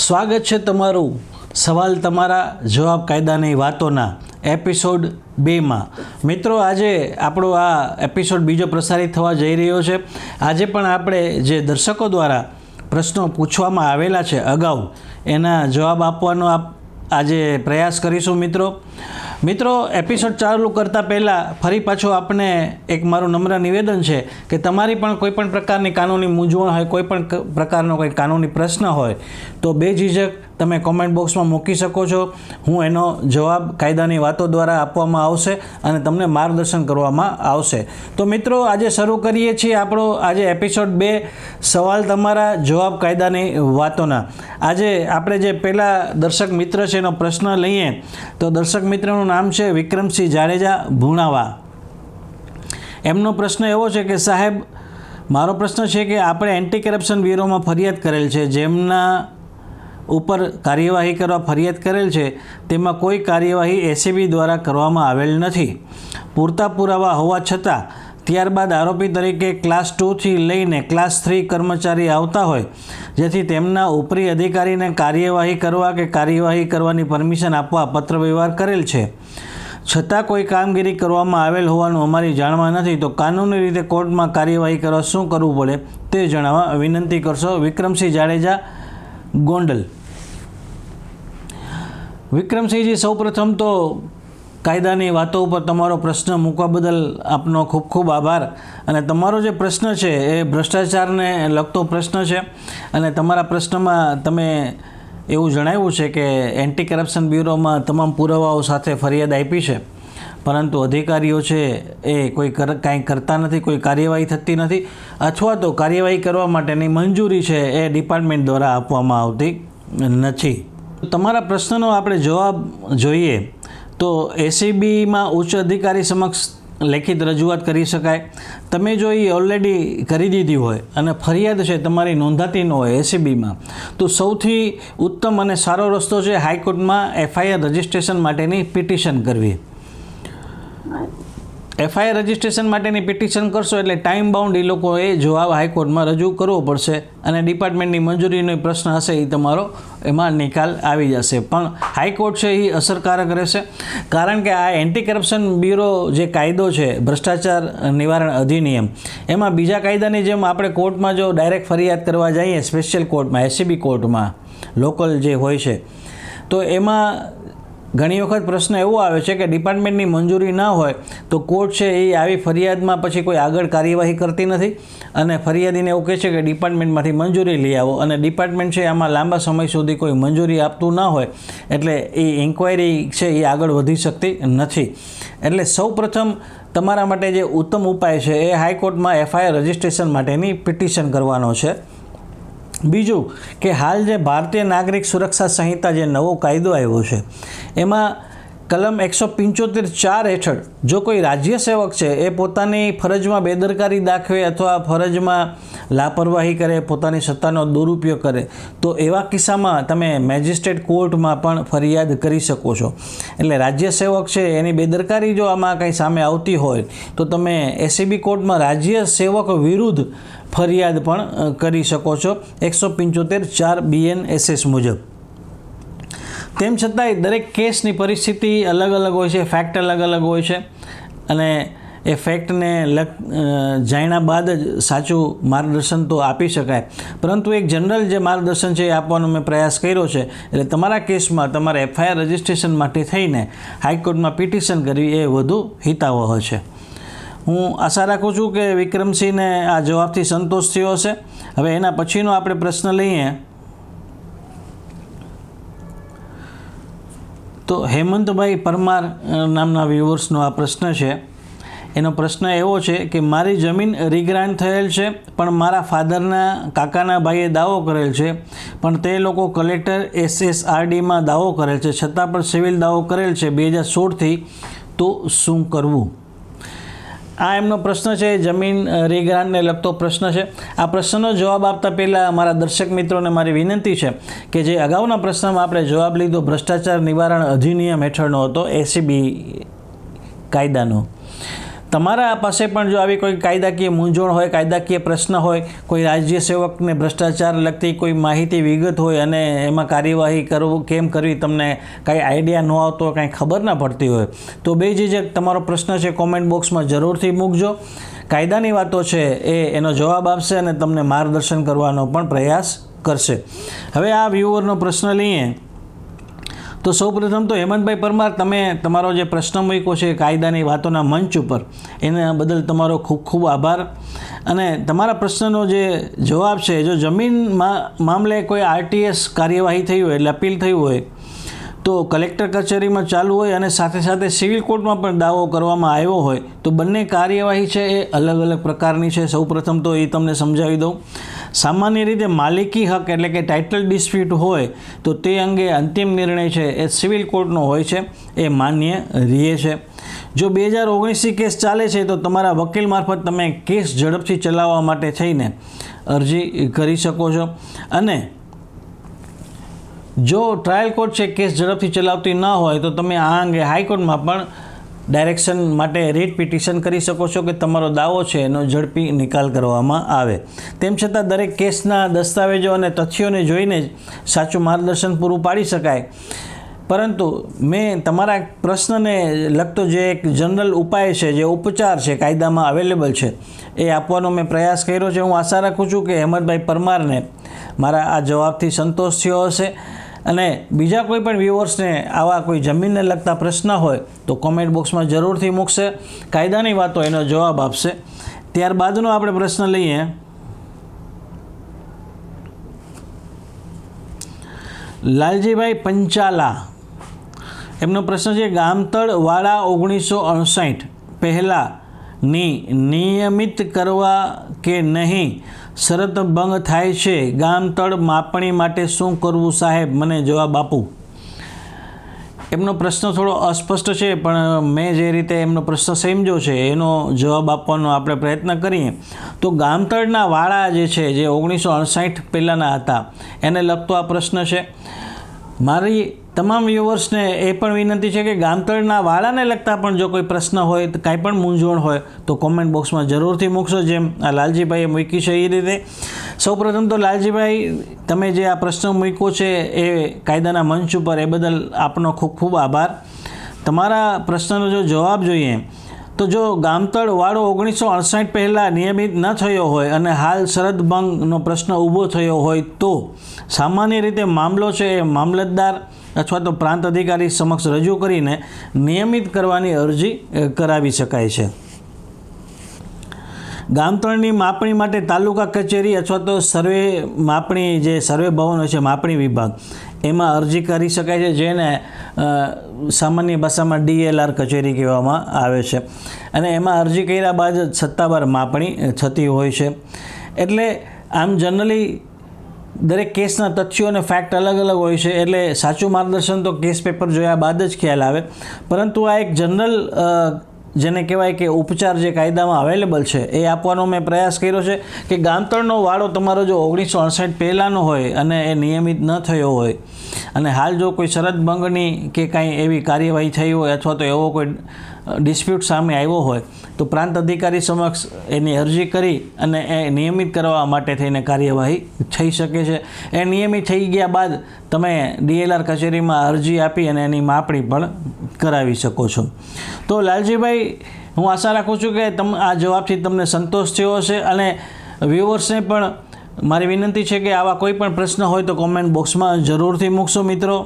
સ્વાગત છે તમારું સવાલ તમારા જવાબ કાયદાની વાતોના એપિસોડ 2માં। મિત્રો, આજે આપણો આ એપિસોડ બીજો પ્રસારિત થવા જઈ રહ્યો છે। આજે પણ આપણે જે દર્શકો દ્વારા પ્રશ્નો પૂછવામાં આવેલા છે અગાઉ, એના જવાબ આપવાનો આજે પ્રયાસ કરીશું। મિત્રો, એપિસોડ ચાલુ કરતાં પહેલાં ફરી પાછું આપને એક મારું નમ્ર નિવેદન છે કે તમારી પણ કોઈપણ પ્રકારની કાનૂની મૂંઝવણ હોય, કોઈપણ પ્રકારનો કોઈ કાનૂની પ્રશ્ન હોય તો બેઝિઝક તમે કોમેન્ટ બોક્સમાં મૂકી શકો છો। હું એનો જવાબ કાયદાની વાતો દ્વારા આપવામાં આવશે અને તમને માર્ગદર્શન કરવામાં આવશે। તો મિત્રો, આજે શરૂ કરીએ છીએ આપણો આજે એપિસોડ 2 સવાલ તમારા જવાબ કાયદાની વાતોના। આજે આપણે જે પહેલા દર્શક મિત્ર છે એનો પ્રશ્ન લઈએ તો દર્શક મિત્રનું નામ છે વિક્રમસિંહ જાડેજા ભુણાવા। એમનો પ્રશ્ન એવો છે કે સાહેબ, મારો પ્રશ્ન છે કે આપણે એન્ટી કરપ્શન બ્યુરોમાં ફરિયાદ કરેલ છે, જેમના ઉપર કાર્યવાહી કરવા ફરિયાદ કરેલ છે તેમાં કોઈ કાર્યવાહી એસીબી દ્વારા કરવામાં આવેલ નથી। પૂરતા પુરાવા હોવા છતાં ત્યારબાદ આરોપી તરીકે ક્લાસ 2થી લઈને ક્લાસ 3 કર્મચારી આવતા હોય, જેથી તેમના ઉપરી અધિકારીને કાર્યવાહી કરવા કે કાર્યવાહી કરવાની પરમિશન આપવા પત્ર વ્યવહાર કરેલ છે, છતાં કોઈ કામગીરી કરવામાં આવેલ હોવાનું અમારી જાણમાં નથી, તો કાનૂની રીતે કોર્ટમાં કાર્યવાહી કરવા શું કરવું પડે તે જણાવવા વિનંતી કરશો। વિક્રમસિંહ જાડેજા, ગોંડલ। વિક્રમસિંહજી, સૌપ્રથમ તો કાયદાની વાતો ઉપર તમારો પ્રશ્ન મૂકવા બદલ આપનો ખૂબ ખૂબ આભાર। અને તમારો જે પ્રશ્ન છે એ ભ્રષ્ટાચારને લગતો પ્રશ્ન છે અને તમારા પ્રશ્નમાં તમે એવું જણાવ્યું છે કે એન્ટી કરપ્શન બ્યુરોમાં તમામ પુરાવાઓ સાથે ફરિયાદ આપી છે, પરંતુ અધિકારીઓ છે એ કોઈ કાંઈ કરતા નથી, કોઈ કાર્યવાહી થતી નથી, અથવા તો કાર્યવાહી કરવા માટેની મંજૂરી છે એ ડિપાર્ટમેન્ટ દ્વારા આપવામાં આવતી નથી। તમારા પ્રશ્નનો આપણે જવાબ જોઈએ તો એસીબીમાં ઉચ્ચ અધિકારી સમક્ષ લેખિત રજૂઆત કરી શકાય। તમે જો એ ઓલરેડી કરી દીધી હોય અને ફરિયાદ છે તમારી નોંધાતી ન હોય એસીબીમાં, તો સૌથી ઉત્તમ અને સારો રસ્તો છે હાઈકોર્ટમાં એફઆઈઆર રજિસ્ટ્રેશન માટેની પિટિશન કરવી। એફઆઈઆર રજિસ્ટ્રેશન માટેની પિટિશન કરશો એટલે ટાઈમ બાઉન્ડ એ લોકોએ જવાબ હાઈકોર્ટમાં રજૂ કરવો પડશે અને ડિપાર્ટમેન્ટની મંજૂરીનો પ્રશ્ન હશે એ તમારો એમાં નિકાલ આવી જશે। પણ હાઈકોર્ટ છે એ અસરકારક રહેશે, કારણ કે આ એન્ટી કરપ્શન બ્યુરો જે કાયદો છે, ભ્રષ્ટાચાર નિવારણ અધિનિયમ, એમાં બીજા કાયદાની જેમ આપણે કોર્ટમાં જો ડાયરેક્ટ ફરિયાદ કરવા જઈએ, સ્પેશિયલ કોર્ટમાં, એસીબી કોર્ટમાં, લોકલ જે હોય છે, તો એમાં ઘણી વખત પ્રશ્ન એવો આવે છે કે ડિપાર્ટમેન્ટની મંજૂરી ના હોય તો કોર્ટ છે એ આવી ફરિયાદમાં પછી કોઈ આગળ કાર્યવાહી કરતી નથી અને ફરિયાદીને એવું કહે છે કે ડિપાર્ટમેન્ટમાંથી મંજૂરી લઈ આવો, અને ડિપાર્ટમેન્ટ છે આમાં લાંબા સમય સુધી કોઈ મંજૂરી આપતું ના હોય એટલે એ ઇન્ક્વાયરી છે એ આગળ વધી શકતી નથી। એટલે સૌપ્રથમ તમારા માટે જે ઉત્તમ ઉપાય છે એ હાઈકોર્ટમાં એફઆઈઆર રજિસ્ટ્રેશન માટેની પિટિશન કરવાનો છે। બીજું કે હાલ જે ભારતીય નાગરિક સુરક્ષા સંહિતા જે નવો કાયદો આવ્યો છે એમાં કલમ 175(4) હેઠળ જો કોઈ રાજ્ય સેવક છે એ પોતાની ફરજમાં બેદરકારી દાખવે અથવા ફરજમાં લાપરવાહી કરે, પોતાની સત્તાનો દુરુપયોગ કરે, તો એવા કિસ્સામાં તમે મેજિસ્ટ્રેટ કોર્ટમાં પણ ફરિયાદ કરી શકો છો। એટલે રાજ્ય સેવક છે એની બેદરકારી જો આમાં કંઈ સામે આવતી હોય તો તમે એસીબી કોર્ટમાં રાજ્ય સેવક વિરુદ્ધ ફરિયાદ પણ કરી શકો છો 175(4) BNSS મુજબ। તેમ છતાંય દરેક કેસની પરિસ્થિતિ અલગ અલગ હોય છે, ફેક્ટ અલગ અલગ હોય છે અને એ ફેક્ટને જાણ્યા બાદ જ સાચું માર્ગદર્શન તો આપી શકાય, પરંતુ એક જનરલ જે માર્ગદર્શન છે એ આપવાનો મેં પ્રયાસ કર્યો છે। એટલે તમારા કેસમાં તમારે એફઆઈઆર રજિસ્ટ્રેશન માટે થઈને હાઈકોર્ટમાં પિટિશન કરવી એ વધુ હિતાવહ છે। હું આશા રાખું છું કે વિક્રમસિંહને આ જવાબથી સંતોષ થયો હશે। હવે એના પછીનો આપણે પ્રશ્ન લઈએ તો હેમંતભાઈ પરમાર નામના વ્યુઅર્સનો આ પ્રશ્ન છે। એનો પ્રશ્ન એવો છે કે મારી જમીન રીગ્રાન્ટ થયેલ છે, પણ મારા ફાધરના કાકાના ભાઈએ દાવો કરેલ છે, પણ તે લોકો કલેક્ટર SSRDમાં દાવો કરેલ છે, છતાં પણ સિવિલ દાવો કરેલ છે 2016થી, તો શું કરવું? આ એમનો પ્રશ્ન છે, જમીન રીગ્રાન્ટને લગતો પ્રશ્ન છે। આ પ્રશ્નનો જવાબ આપતા પહેલાં અમારા દર્શક મિત્રોને મારી વિનંતી છે કે જે અગાઉના પ્રશ્નમાં આપણે જવાબ લીધો ભ્રષ્ટાચાર નિવારણ અધિનિયમ હેઠળનો હતો, એસીબી કાયદાનો, તમારા પાસે પણ જો આવી કોઈ કાયદાકીય મૂંઝવણ હોય, કાયદાકીય પ્રશ્ન હોય, કોઈ રાજ્ય સેવકને ભ્રષ્ટાચાર લગતી કોઈ માહિતી વિગત હોય અને એમાં કાર્યવાહી કેમ કરવી તમને કાંઈ આઈડિયા ન આવતો હોય, કાંઈ ખબર ના પડતી હોય, તો બેઝિઝક તમારો પ્રશ્ન છે કોમેન્ટ બોક્સમાં જરૂરથી મૂકજો. કાયદાની વાતો છે એનો જવાબ આપશે અને તમને માર્ગદર્શન કરવાનો પણ પ્રયાસ કરશે. હવે આ વ્યુઅરનો પ્રશ્ન લઈએ તો સૌપ્રથમ તો હેમંતભાઈ પરમાર, તમે તમારો જે પ્રશ્ન મૂક્યો છે કાયદાની વાતોના મંચ ઉપર, એના બદલ તમારો ખૂબ ખૂબ આભાર. અને તમારા પ્રશ્નનો જે જવાબ છે, જો જમીન મામલે કોઈ આરટીએસ કાર્યવાહી થઈ હોય એટલે અપીલ થઈ હોય તો કલેક્ટર કચેરીમાં ચાલુ હોય અને સાથે સાથે સિવિલ કોર્ટમાં પણ દાવો કરવામાં આવ્યો હોય તો બંને કાર્યવાહી છે એ અલગ અલગ પ્રકારની છે. સૌપ્રથમ તો એ તમને સમજાવી દઉં. સામાન્ય રીતે માલિકી હક એટલે કે ટાઇટલ ડિસ્પ્યુટ હોય તો તે અંગે અંતિમ નિર્ણય છે એ સિવિલ કોર્ટનો હોય છે, એ માન્ય રહે છે. જો 2019 કેસ ચાલે છે તો તમારા વકીલ મારફત તમે કેસ ઝડપથી ચલાવવા માટે થઈને અરજી કરી શકો છો. અને જો ટ્રાયલ કોર્ટ છે કેસ ઝડપથી ચલાવતી ન હોય તો તમે આ અંગે હાઈકોર્ટમાં પણ ડાયરેક્શન માટે રીટ પિટિશન કરી શકો છો કે તમારો દાવો છે એનો ઝડપી નિકાલ કરવામાં આવે. તેમ છતાં દરેક કેસના દસ્તાવેજો અને તથ્યોને જોઈને જ સાચું માર્ગદર્શન પૂરું પાડી શકાય. પરંતુ મેં તમારા પ્રશ્નને લગતો જે એક જનરલ ઉપાય છે, જે ઉપચાર છે કાયદામાં અવેલેબલ છે, એ આપવાનો મેં પ્રયાસ કર્યો છે. હું આશા રાખું છું કે હેમંતભાઈ પરમારને મારા આ જવાબથી સંતોષ થયો હશે. અને બીજા કોઈ પણ વ્યુઅર્સને આવા કોઈ જમીનને લગતા પ્રશ્ન હોય તો કોમેન્ટ બોક્સમાં જરૂરથી મૂકશે. કાયદાની વાતો એનો જવાબ આપશે. ત્યારબાદનો આપણે પ્રશ્ન લઈએ. લાલજીભાઈ પંચાલા, એમનો પ્રશ્ન છે ગામતળ વાળા 1959 પહેલાંની નિયમિત કરવા કે નહીં શરત ભંગ થાય છે. ગામતળ માપણી માટે શું કરવું સાહેબ, મને જવાબ આપું. એમનો પ્રશ્ન થોડો અસ્પષ્ટ છે પણ મેં જે રીતે એમનો પ્રશ્ન સમજ્યો છે એનો જવાબ આપવાનો આપણે પ્રયત્ન કરીએ. તો ગામતળના વાળા જે છે, જે 1959 પહેલાંના હતા, એને લગતો આ પ્રશ્ન છે. મારી તમામ વ્યુઅર્સને એ પણ વિનંતી છે કે ગામતળના વાળાને લગતા પણ જો કોઈ પ્રશ્ન હોય, કાંઈ પણ મૂંઝવણ હોય તો કોમેન્ટ બોક્સમાં જરૂરથી મૂકશો, જેમ આ લાલજીભાઈએ મૂકી છે એ રીતે. સૌપ્રથમ તો લાલજીભાઈ, તમે જે આ પ્રશ્ન મૂક્યો છે એ કાયદાના મંચ ઉપર, એ બદલ આપનો ખૂબ ખૂબ આભાર. તમારા પ્રશ્નનો જો જવાબ જોઈએ તો જો ગામતળ વાળો 1968 પહેલાં નિયમિત ન થયો હોય અને હાલ શરત ભંગનો પ્રશ્ન ઊભો થયો હોય તો સામાન્ય રીતે મામલો છે એ મામલતદાર અથવા તો પ્રાંત અધિકારી સમક્ષ રજૂ કરીને નિયમિત કરવાની અરજી કરાવી શકાય છે. ગામતળની માપણી માટે તાલુકા કચેરી અથવા તો સર્વે માપણી, જે સર્વે ભવનો છે, માપણી વિભાગ, એમાં અરજી કરી શકાય છે, જેને સામાન્ય ભાષામાં DLR કચેરી કહેવામાં આવે છે. અને એમાં અરજી કર્યા બાદ સત્તાવાર માપણી થતી હોય છે. એટલે આમ જનરલી દરેક કેસના તથ્યો અને ફેક્ટ અલગ અલગ હોય છે, એટલે સાચું માર્ગદર્શન તો કેસ પેપર જોયા બાદ જ ખ્યાલ આવે. પરંતુ આ એક જનરલ જેને કહેવાય કે ઉપચાર જે કાયદામાં અવેલેબલ છે એ આપવાનો મેં પ્રયાસ કર્યો છે કે ગામતળનો વાળો તમારો જો 1968 પહેલાંનો હોય અને એ નિયમિત ન થયો હોય અને હાલ જો કોઈ શરત ભંગની કે કાંઈ એવી કાર્યવાહી થઈ હોય અથવા તો એવો કોઈ ડિસ્પ્યુટ સામે આવ્યો હોય તો પ્રાંત અધિકારી સમક્ષ એની અરજી કરી અને એ નિયમિત કરવા માટે થઈને કાર્યવાહી થઈ શકે છે. એ નિયમિત થઈ ગયા બાદ તમે DLR કચેરીમાં અરજી આપી અને એની માપણી પણ કરાવી શકો છો. તો લાલજીભાઈ, હું આશા રાખું છું કે આ જવાબથી તમને સંતોષ થયો હશે. અને વ્યુઅર્સને પણ મારી વિનંતી છે કે આવા કોઈ પણ પ્રશ્ન હોય તો કોમેન્ટ બોક્સમાં જરૂરથી મૂકશો મિત્રો.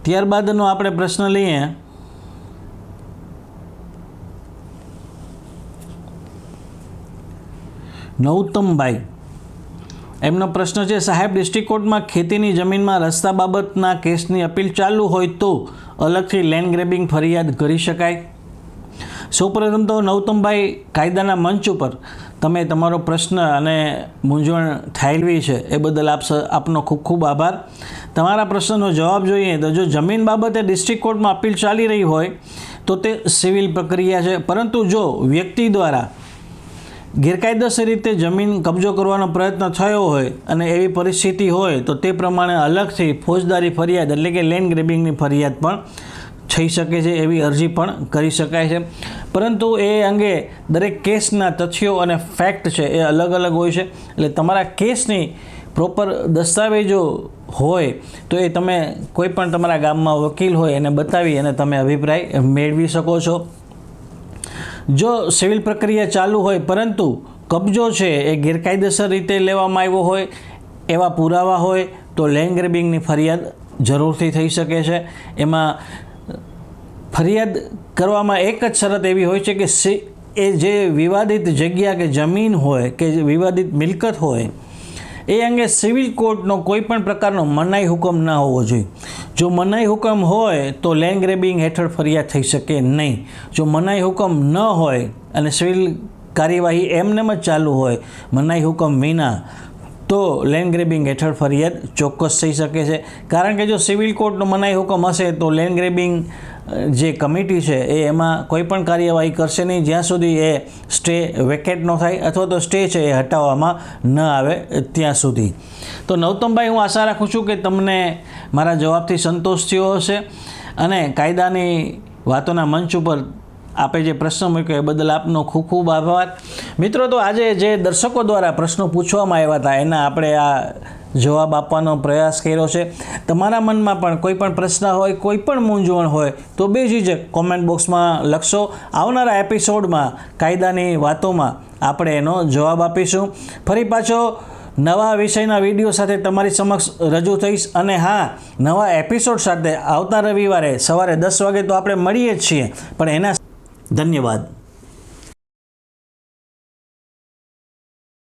ત્યારબાદનો આપણે પ્રશ્ન લઈએ. નૌતમભાઈ, એમનો પ્રશ્ન છે સાહેબ, ડિસ્ટ્રિક્ટ કોર્ટમાં ખેતીની જમીનમાં રસ્તા બાબતના કેસની અપીલ ચાલુ હોય તો અલગથી લેન્ડ ગ્રેબિંગ ફરિયાદ કરી શકાય? સૌપ્રથમ તો નૌતમભાઈ, કાયદાના મંચ ઉપર તમે તમારો પ્રશ્ન અને મૂંઝવણ ઠાલવી છે એ બદલ આપનો ખૂબ ખૂબ આભાર. તમારા પ્રશ્નનો જવાબ જોઈએ તો જો જમીન બાબતે ડિસ્ટ્રિક્ટ કોર્ટમાં અપીલ ચાલી રહી હોય તો તે સિવિલ પ્રક્રિયા છે. પરંતુ જો વ્યક્તિ દ્વારા ગેરકાયદેસર રીતે જમીન કબજો કરવાનો પ્રયત્ન થયો હોય અને એવી પરિસ્થિતિ હોય તો તે પ્રમાણે અલગથી ફોજદારી ફરિયાદ એટલે કે લેન્ડ ગ્રેબિંગની ફરિયાદ પણ થઈ શકે છે એવી અરજી પણ કરી શકાય છે. પરંતુ એ અંગે દરેક કેસના તથ્યો અને ફેક્ટ છે એ અલગ અલગ હોય છે. એટલે તમારા કેસની પ્રોપર દસ્તાવેજો હોય તો એ તમે કોઈ પણ તમારા ગામમાં વકીલ હોય એને બતાવી અને તમે અભિપ્રાય મેળવી શકો છો. જો સિવિલ પ્રક્રિયા ચાલુ હોય પરંતુ કબજો છે એ ગેરકાયદેસર રીતે લેવામાં આવ્યો હોય એવા પુરાવા હોય તો લેન્ડ ગ્રેબિંગની ફરિયાદ જરૂરથી થઈ શકે છે. એમાં ફરિયાદ કરવામાં એક જ શરત એવી હોય છે કે એ જે વિવાદિત જગ્યા કે જમીન હોય કે જે વિવાદિત મિલકત હોય એ અંગે સિવિલ કોર્ટનો કોઈ પણ પ્રકારનો મનાઈ હુકમ ન હોવો જોઈએ. જો મનાઈ હુકમ હોય તો લેન્ડ ગ્રેબિંગ હેઠળ ફરિયાદ થઈ શકે નહીં. જો મનાઈ હુકમ ન હોય અને સિવિલ કાર્યવાહી એમનેમ જ ચાલુ હોય મનાઈ હુકમ વિના તો લેન્ડ ગ્રેબિંગ હેઠળ ફરિયાદ ચોક્કસ થઈ શકે છે. કારણ કે જો સિવિલ કોર્ટનો મનાઈ હુકમ હશે તો લેન્ડ ગ્રેબિંગ જે કમિટી છે એ એમાં કોઈ પણ કાર્યવાહી કરશે નહીં જ્યાં સુધી એ સ્ટે વેકેટ ન થાય અથવા તો સ્ટે છે એ હટાવવામાં ન આવે ત્યાં સુધી. તો નવતમભાઈ, હું આશા રાખું છું કે તમને મારા જવાબથી સંતોષ થયો હશે અને કાયદાની વાતોના મંચ ઉપર આપે જે પ્રશ્ન મૂક્યો એ બદલ આપનો ખૂબ ખૂબ આભાર. મિત્રો, તો આજે જે દર્શકો દ્વારા પ્રશ્નો પૂછવામાં આવ્યા હતા એના આપણે આ જવાબ આપવાનો પ્રયાસ કર્યો છે. તમારા મનમાં પણ કોઈ પણ પ્રશ્ન હોય, કોઈ પણ મૂંઝવણ હોય તો બેઝિઝક કોમેન્ટ બોક્સમાં લખશો. આવનારા એપિસોડમાં કાયદાની વાતોમાં આપણે એનો જવાબ આપીશું. ફરી પાછો નવા વિષયના વિડીયો સાથે તમારી સમક્ષ રજૂ થઈશ. અને હા, નવા એપિસોડ સાથે આવતા રવિવારે સવારે 10 વાગે તો આપણે મળીએ જ છીએ, પણ એના ધન્યવાદ.